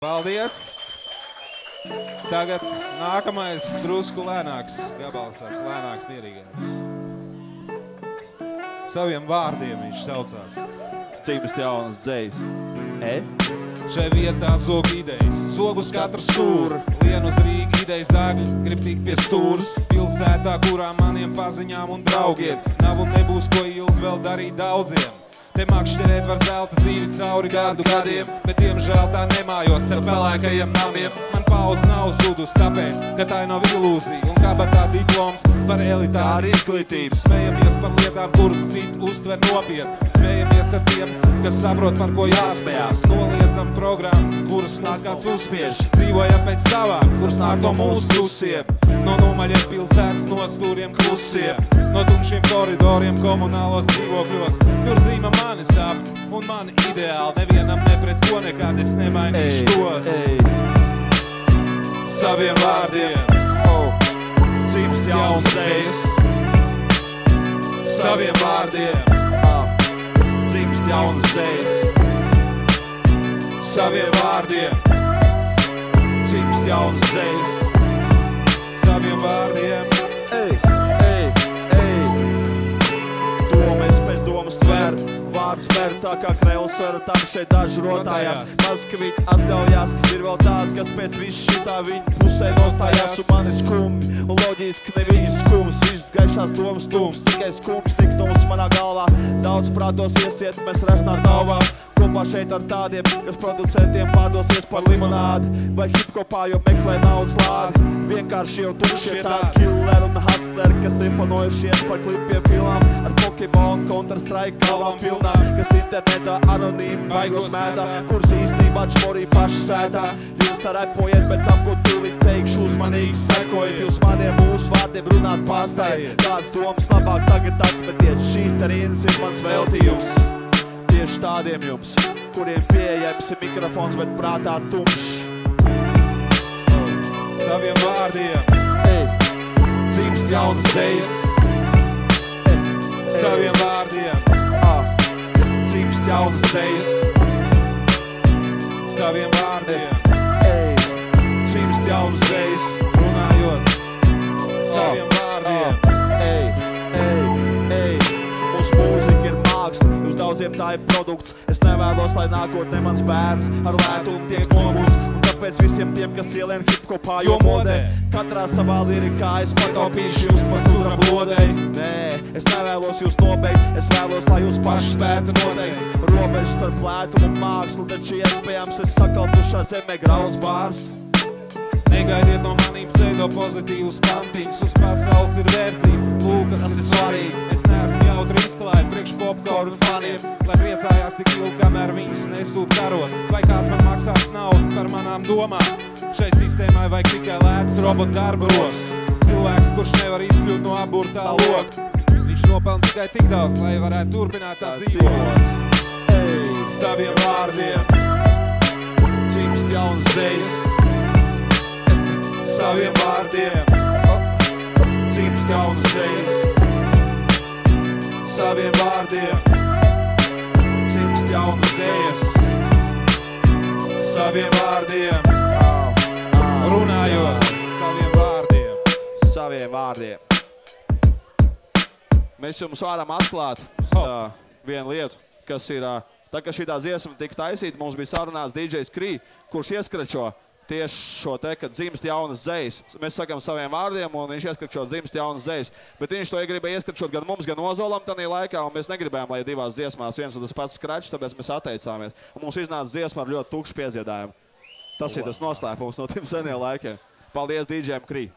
Paldies! Tagad nākamais drusku lēnāks gabals, tāds lēnāks, mierīgāks. Saviem vārdiem viņš saucās. Cimst jaunas dzejs. Šai vietā zog idejas, zogus katru stūru. Lien uz Rīga idejas zāgļi, grib tikt pie stūras. Pilsētā, kurā maniem paziņām un draugiem nav un nebūs ko ilgi vēl darīt daudziem. Te makšķerēt var zelta zīvi cauri gadu gadiem, bet diemžēl tā nemājos starp pelēkajiem namiem. Man paudze nav zudus, tāpēc, ka tā nav ilūzija un kabatā diploms par elitāru izglītību. Smejamies par lietām, kuras citu uztver nopietni. Smejamies ar tiem, kas saprot, par ko jāsmējās. Noliedzam programmas, kuras mums kāds uzspiež. Dzīvojam pēc savām, kuras nāk no mūsu usiem. No nomaļiem pilsētas nostūriem klusiem. No tumšiem koridoriem komunālos dzīvokļos. Tur dzīva mani sapņi un mani ideāli. Nevienam ne pret ko nekad es nemainīšu tos. Saviem vārdiem Cimst jaunas dzejs. Saviem vārdiem Cimst jaunas dzejs. Saviem vārdiem Cimst jaunas dzejs. Saviem vārdiem Domas pēc domas tver, vārds ver tā kā krēls var, tam šeit daži rotājās. Maz, ka viņi atļaujās, ir vēl tādi, kas pēc visu šitā viņa pusē nostājās. Un mani skumi, un loģiski ne viņas skums, visas gaišās domas stums, tikai skums niknums manā galvā. Daudz prātos iesiet, mēs resnā tauvā. Kopā šeit ar tādiem, kas producentiem pārdosies par limonādi. Vai hip-hopā, jo meklē naudas lādi. Vienkārši jau tukšie tādi killeri un hustleri, kas imponojušies par klipiem filmām. Ar Pokemon, Counter-Strike galvām pilnām, kas internetā anonīmi baigos mētā, kuras īstenībā čmorī paši sētā. Jūs tā repojiet, bet tam, ko tūlīt teikšu, uzmanīgi sekojiet. Jūs maniem mūsu vārdiem runāt pārstājiet. Kādas domas labāk tagad atmetiet, šīs terīnas ir mans veltījums. Tieši tādiem jums, kuriem pieejams ir mikrofons, bet prātā tumšs. Saviem vārdiem Cimst jaunas dzejs. Saviem vārdiem Cimst jaunas dzejs. Saviem vārdiem Cimst jaunas dzejs. runājot. Saviem vārdiem Mūsu mūzika ir māksla, jums daudziem tā ir produkts. Es nevēlos, lai nākotnē mans bērns ar lētumu tiek nobūts. Un tāpēc visiem tiem, kas ielien hip-hopā, jo modē katrā savā lirikā es pataupīšu jūs pa sudraba lodei. Nē, es nevēlos jūs nobeigt, es vēlos, lai jūs paši spētu noteikt robežu starp lētumu un mākslu, taču iespējams es sakalpušā zemē grauds bārs. Negaidiet no manīm pseido pozitīvus pantiņus. Uz pasaules ir verdzība, lūk, kas ir svarīgi. Es neesmu jautri izklājot priekš popkornu faniem, lai priecājās tik ilgi, kamēr viņus nesūt karot. Vai kāds man maksās naudu par manām domām? Šai sistēmai vajag tikai lēts robotu darba rokas. Cilvēks, kurš nevar izkļūt no aburtā loka. Viņš nopelna tikai tik daudz, lai varētu turpināt tā dzīvot. Saviem vārdiem Cimst jaunas dzejs. Saviem vārdiem Cimst jaunas dzejs. Saviem vārdiem Cimst jaunas dzejs. Saviem vārdiem runājot. Saviem vārdiem Saviem vārdiem. Mēs jums varam atklāt vienu lietu, kas ir, tā kā šitā dziesma tika taisīta, mums bija sarunās DJs Krī, kurš ieskračo tieši šo te, kad dzimst jaunas dzejs. Mēs sakam saviem vārdiem, un viņš ieskračo dzimst jaunas dzejs. Bet viņš to gribēja ieskračot gan mums, gan Ozolam tanī laikā, un mēs negribējām, lai divās dziesmās viens un tas pats skračs, tāpēc mēs atteicāmies. Un mums iznāca dziesma ar ļoti tukšu piedziedājumu. Tas ir tas noslēpums no tiem seniem laikiem. Paldies DJam Krī!